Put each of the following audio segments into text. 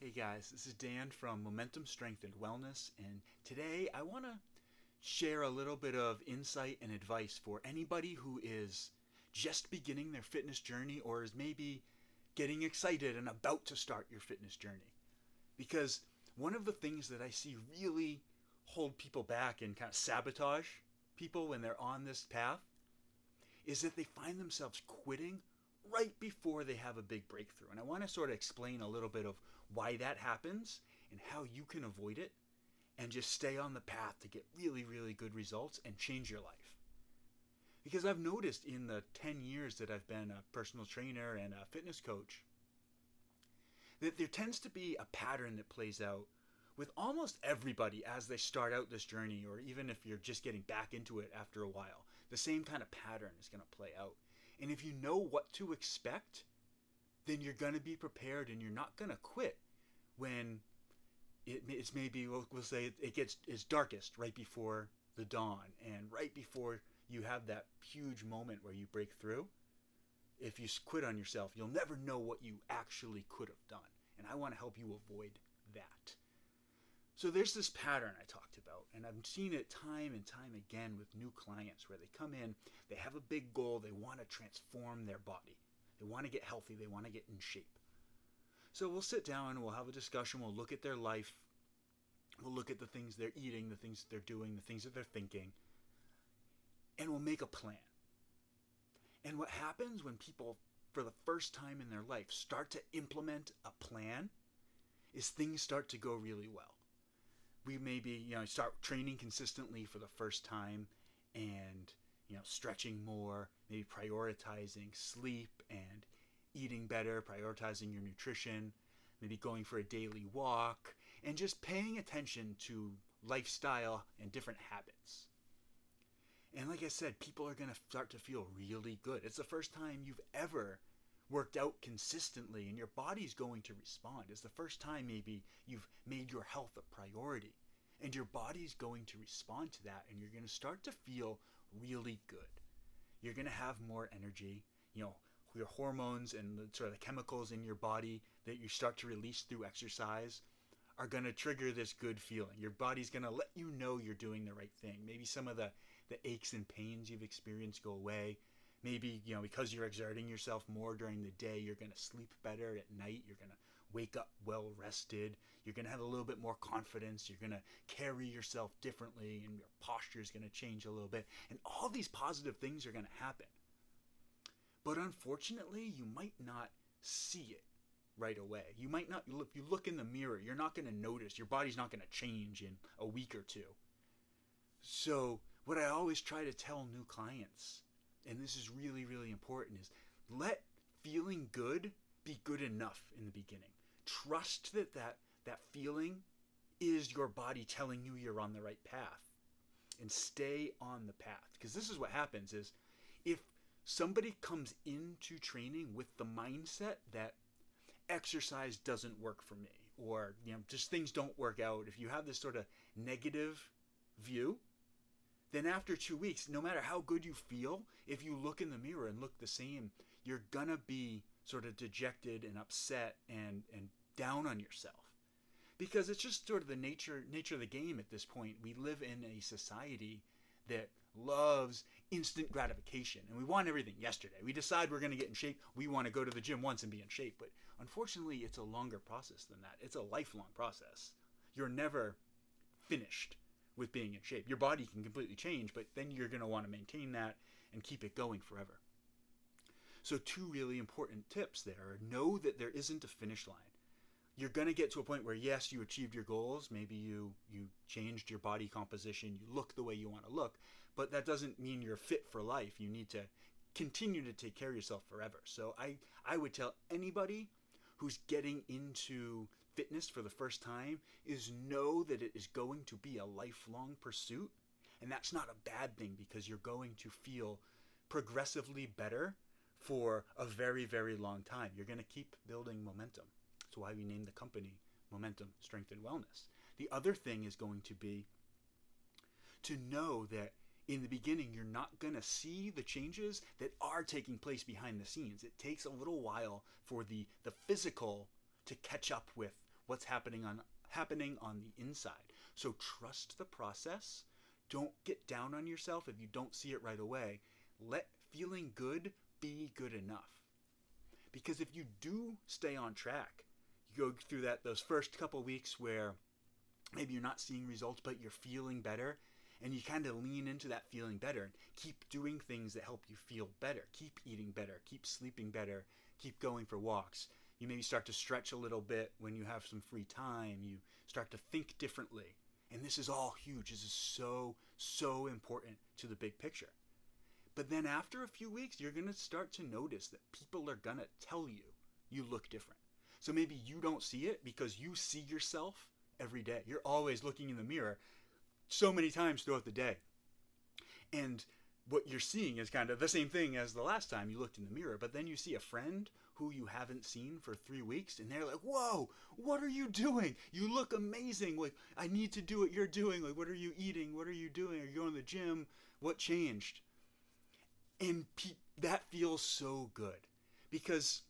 Hey guys, this is Dan from Momentum Strength and Wellness, and today I want to share a little bit of insight and advice for anybody who is just beginning their fitness journey or is maybe getting excited and about to start your fitness journey. Because one of the things that I see really hold people back and kind of sabotage people when they're on this path is that they find themselves quitting right before they have a big breakthrough. And I want to sort of explain a little bit of why that happens and how you can avoid it and just stay on the path to get really, really good results and change your life. Because I've noticed in the 10 years that I've been a personal trainer and a fitness coach that there tends to be a pattern that plays out with almost everybody as they start out this journey, or even if you're just getting back into it after a while. The same kind of pattern is going to play out. And if you know what to expect, then you're going to be prepared and you're not going to quit when it's maybe, we'll say it gets its darkest right before the dawn and right before you have that huge moment where you break through. If you quit on yourself, you'll never know what you actually could have done. And I want to help you avoid that. So there's this pattern I talked about, and I've seen it time and time again with new clients where they come in, they have a big goal, they want to transform their body. They want to get healthy, they want to get in shape. So we'll sit down, we'll have a discussion, we'll look at their life, we'll look at the things they're eating, the things that they're doing, the things that they're thinking, and we'll make a plan. And what happens when people, for the first time in their life, start to implement a plan is things start to go really well. We maybe start training consistently for the first time and stretching more, maybe prioritizing sleep and eating better, prioritizing your nutrition, maybe going for a daily walk, and just paying attention to lifestyle and different habits. And like I said, people are going to start to feel really good. It's the first time you've ever worked out consistently and your body's going to respond. It's the first time maybe you've made your health a priority and your body's going to respond to that, and you're going to start to feel really good. You're going to have more energy. Your hormones and the sort of the chemicals in your body that you start to release through exercise are going to trigger this good feeling. Your body's going to let you know you're doing the right thing. Maybe some of the aches and pains you've experienced go away. Maybe, because you're exerting yourself more during the day, you're going to sleep better at night. You're going to wake up well rested. You're going to have a little bit more confidence. You're going to carry yourself differently, and your posture is going to change a little bit. And all these positive things are going to happen. But unfortunately, you might not see it right away. You might not, if you look in the mirror, you're not going to notice. Your body's not going to change in a week or two. So what I always try to tell new clients, and this is really, really important, is let feeling good be good enough in the beginning. Trust that feeling is your body telling you you're on the right path, and stay on the path. Because this is what happens is if somebody comes into training with the mindset that exercise doesn't work for me, or just things don't work out, if you have this sort of negative view, then after 2 weeks, no matter how good you feel, if you look in the mirror and look the same, you're gonna be sort of dejected and upset and down on yourself. Because it's just sort of the nature of the game at this point. We live in a society that loves instant gratification, and we want everything yesterday. We decide we're going to get in shape. We want to go to the gym once and be in shape. But unfortunately, it's a longer process than that. It's a lifelong process. You're never finished with being in shape. Your body can completely change, but then you're going to want to maintain that and keep it going forever. So 2 really important tips there are: know that there isn't a finish line. You're going to get to a point where, yes, you achieved your goals. Maybe you changed your body composition. You look the way you want to look. But that doesn't mean you're fit for life. You need to continue to take care of yourself forever. So I would tell anybody who's getting into fitness for the first time is know that it is going to be a lifelong pursuit. And that's not a bad thing, because you're going to feel progressively better for a very, very long time. You're going to keep building momentum. That's why we named the company Momentum Strength and Wellness. The other thing is going to be to know that in the beginning, you're not going to see the changes that are taking place behind the scenes. It takes a little while for the physical to catch up with what's happening on the inside. So trust the process. Don't get down on yourself if you don't see it right away. Let feeling good be good enough. Because if you do stay on track, you go through those first couple weeks where maybe you're not seeing results, but you're feeling better, and you kind of lean into that feeling better and keep doing things that help you feel better. Keep eating better, keep sleeping better, keep going for walks. You maybe start to stretch a little bit when you have some free time. You start to think differently. And this is all huge. This is so, so important to the big picture. But then after a few weeks, you're going to start to notice that people are going to tell you look different. So maybe you don't see it because you see yourself every day. You're always looking in the mirror so many times throughout the day. And what you're seeing is kind of the same thing as the last time you looked in the mirror. But then you see a friend who you haven't seen for 3 weeks, and they're like, whoa, what are you doing? You look amazing. Like, I need to do what you're doing. Like, what are you eating? What are you doing? Are you going to the gym? What changed? And that feels so good because,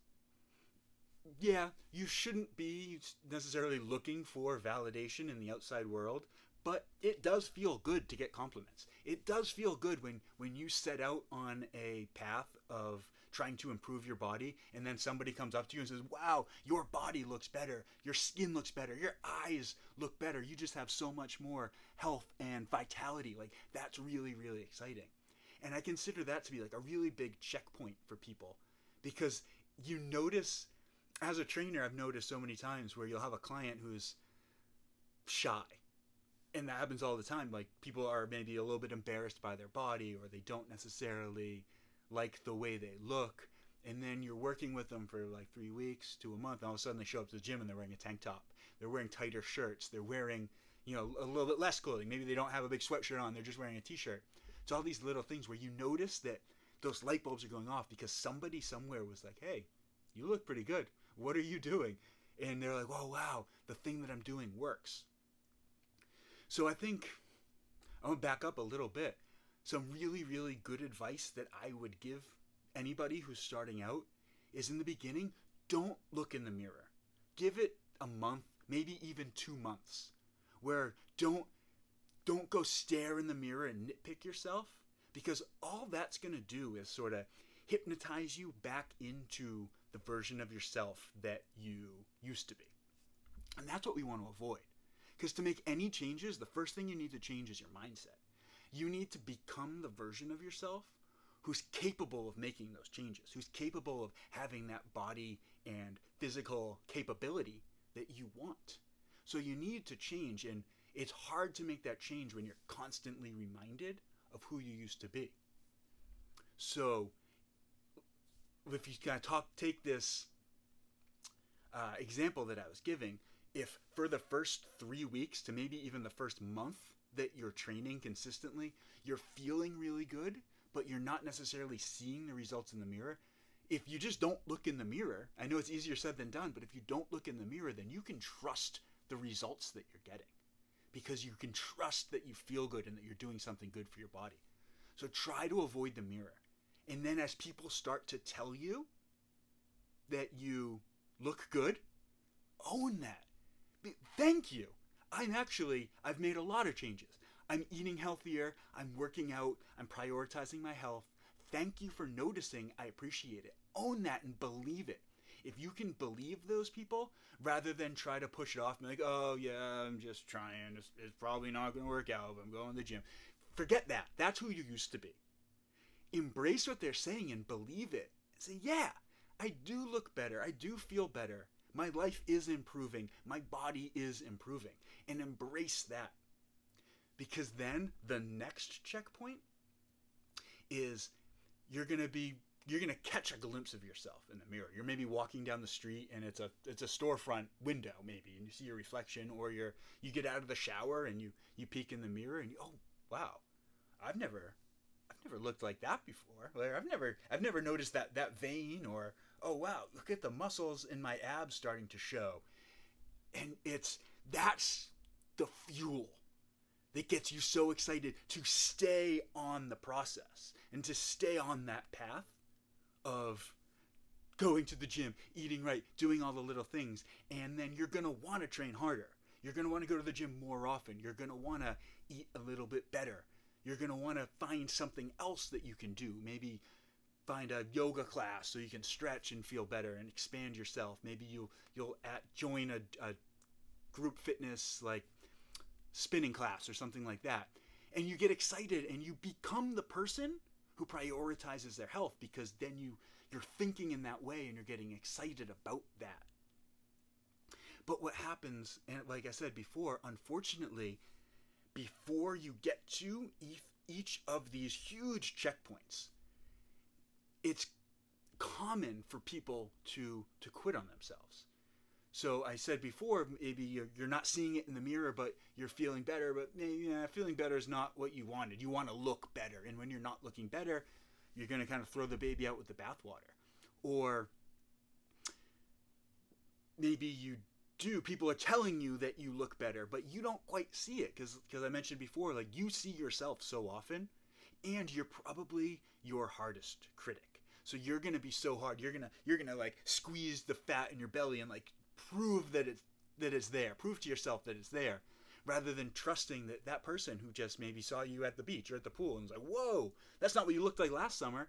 yeah, you shouldn't be necessarily looking for validation in the outside world, but it does feel good to get compliments. It does feel good when you set out on a path of trying to improve your body, and then somebody comes up to you and says, wow, your body looks better, your skin looks better, your eyes look better, you just have so much more health and vitality. Like, that's really, really exciting. And I consider that to be like a really big checkpoint for people, because you notice, as a trainer, I've noticed so many times where you'll have a client who's shy. And that happens all the time. Like, people are maybe a little bit embarrassed by their body, or they don't necessarily like the way they look. And then you're working with them for like 3 weeks to a month, and all of a sudden they show up to the gym and they're wearing a tank top. They're wearing tighter shirts. They're wearing, a little bit less clothing. Maybe they don't have a big sweatshirt on. They're just wearing a t-shirt. It's all these little things where you notice that those light bulbs are going off because somebody somewhere was like, hey, you look pretty good. What are you doing? And they're like, oh, wow, the thing that I'm doing works. So I think I'm going to back up a little bit. Some really, really good advice that I would give anybody who's starting out is, in the beginning, don't look in the mirror. Give it a month, maybe even 2 months, where don't go stare in the mirror and nitpick yourself, because all that's going to do is sort of hypnotize you back into the version of yourself that you used to be. And that's what we want to avoid. Because to make any changes, the first thing you need to change is your mindset. You need to become the version of yourself who's capable of making those changes, who's capable of having that body and physical capability that you want. So you need to change, and it's hard to make that change when you're constantly reminded of who you used to be. So if you kind of take this example that I was giving, if for the first 3 weeks to maybe even the first month that you're training consistently, you're feeling really good, but you're not necessarily seeing the results in the mirror, if you just don't look in the mirror, I know it's easier said than done, but if you don't look in the mirror, then you can trust the results that you're getting, because you can trust that you feel good and that you're doing something good for your body. So try to avoid the mirror. And then as people start to tell you that you look good, own that. Thank you. I've made a lot of changes. I'm eating healthier. I'm working out. I'm prioritizing my health. Thank you for noticing. I appreciate it. Own that and believe it. If you can believe those people, rather than try to push it off and be like, oh yeah, I'm just trying. It's probably not going to work out, but I'm going to the gym. Forget that. That's who you used to be. Embrace what they're saying and believe it. And say, yeah, I do look better. I do feel better. My life is improving. My body is improving. And embrace that. Because then the next checkpoint is you're going to catch a glimpse of yourself in the mirror. You're maybe walking down the street and it's a storefront window maybe, and you see your reflection, or you get out of the shower and you peek in the mirror and oh wow, I've never looked like that before. Like, I've never noticed that vein, or oh wow, look at the muscles in my abs starting to show. And that's the fuel that gets you so excited to stay on the process and to stay on that path of going to the gym, eating right, doing all the little things, and then you're going to want to train harder. You're going to want to go to the gym more often. You're going to want to eat a little bit better. You're going to want to find something else that you can do. Maybe find a yoga class so you can stretch and feel better and expand yourself. Maybe you'll join a group fitness like spinning class or something like that. And you get excited and you become the person who prioritizes their health, because then you're thinking in that way and you're getting excited about that. But what happens, and like I said before, unfortunately, before you get to each of these huge checkpoints, it's common for people to quit on themselves. So I said before, maybe you're not seeing it in the mirror, but you're feeling better. But feeling better is not what you wanted. You want to look better. And when you're not looking better, you're going to kind of throw the baby out with the bathwater. Or maybe you do. People are telling you that you look better, but you don't quite see it because I mentioned before, like, you see yourself so often, and you're probably your hardest critic. So you're going to be so hard. You're going to like squeeze the fat in your belly and like prove that it's there. Prove to yourself that it's there, rather than trusting that person who just maybe saw you at the beach or at the pool and was like, whoa, that's not what you looked like last summer.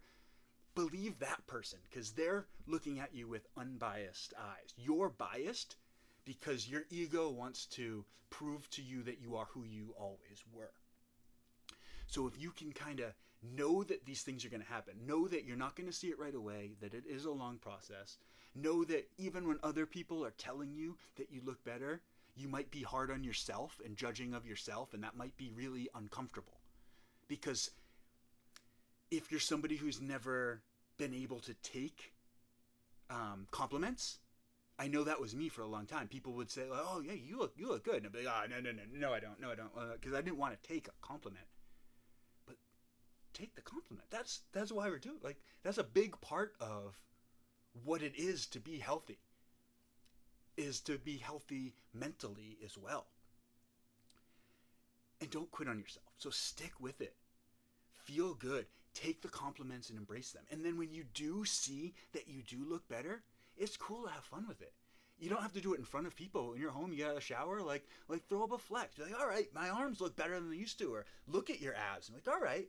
Believe that person, because they're looking at you with unbiased eyes. You're biased because your ego wants to prove to you that you are who you always were. So if you can kind of know that these things are going to happen, know that you're not going to see it right away, that it is a long process, know that even when other people are telling you that you look better, you might be hard on yourself and judging of yourself, and that might be really uncomfortable. Because if you're somebody who's never been able to take compliments, I know that was me for a long time. People would say, "Oh yeah, you look good," and I'd be like, "Oh no, I don't," because I didn't want to take a compliment. But take the compliment. That's why we're doing. Like, that's a big part of what it is to be healthy. Is to be healthy mentally as well. And don't quit on yourself. So stick with it. Feel good. Take the compliments and embrace them. And then when you do see that you do look better, it's cool to have fun with it. You don't have to do it in front of people. In your home, you get out of the shower, like throw up a flex. You're like, all right, my arms look better than they used to. Or look at your abs. I'm like, all right,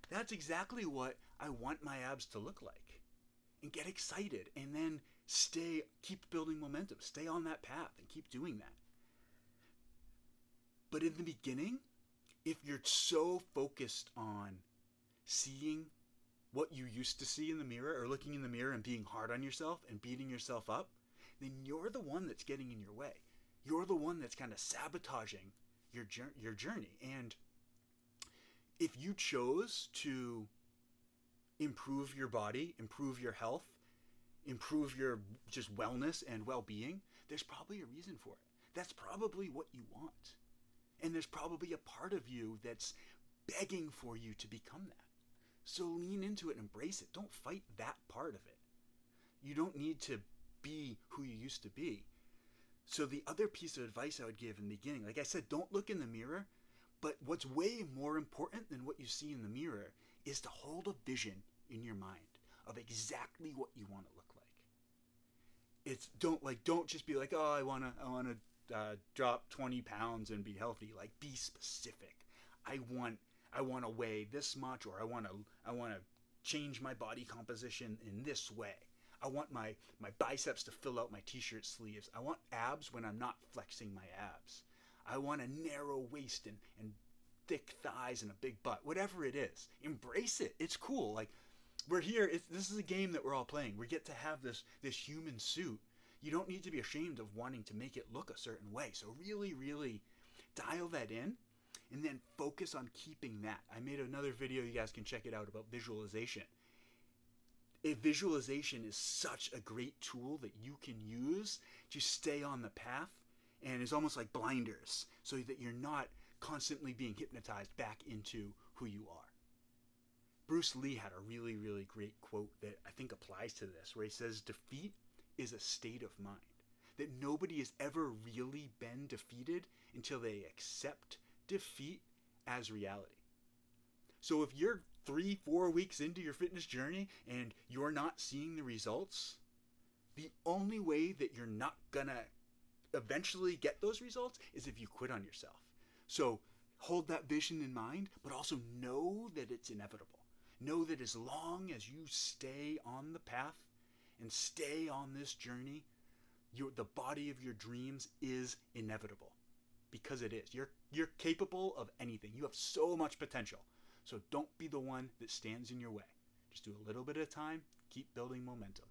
that's exactly what I want my abs to look like. And get excited. And then keep building momentum. Stay on that path and keep doing that. But in the beginning, if you're so focused on seeing what you used to see in the mirror, or looking in the mirror and being hard on yourself and beating yourself up, then you're the one that's getting in your way. You're the one that's kind of sabotaging your journey. And if you chose to improve your body, improve your health, improve your just wellness and well-being, there's probably a reason for it. That's probably what you want. And there's probably a part of you that's begging for you to become that. So lean into it and embrace it. Don't fight that part of it. You don't need to be who you used to be. So the other piece of advice I would give in the beginning, like I said, don't look in the mirror, but what's way more important than what you see in the mirror is to hold a vision in your mind of exactly what you want to look like. Don't just be like, oh, I want to drop 20 pounds and be healthy. Like, be specific. I want to weigh this much, or I want to change my body composition in this way. I want my biceps to fill out my t-shirt sleeves. I want abs when I'm not flexing my abs. I want a narrow waist and thick thighs and a big butt. Whatever it is, embrace it. It's cool. Like, we're here. This is a game that we're all playing. We get to have this human suit. You don't need to be ashamed of wanting to make it look a certain way. So really, really dial that in. And then focus on keeping that. I made another video, you guys can check it out, about visualization. Visualization is such a great tool that you can use to stay on the path, and it's almost like blinders, so that you're not constantly being hypnotized back into who you are. Bruce Lee had a really, really great quote that I think applies to this, where he says, defeat is a state of mind. That nobody has ever really been defeated until they accept defeat as reality. So if you're 3-4 weeks into your fitness journey and you're not seeing the results, The only way that you're not gonna eventually get those results is if you quit on yourself. So hold that vision in mind, but also know that it's inevitable. Know that as long as you stay on the path and stay on this journey, the body of your dreams is inevitable, because it is. You're capable of anything. You have so much potential. So don't be the one that stands in your way. Just do a little bit at a time. Keep building momentum.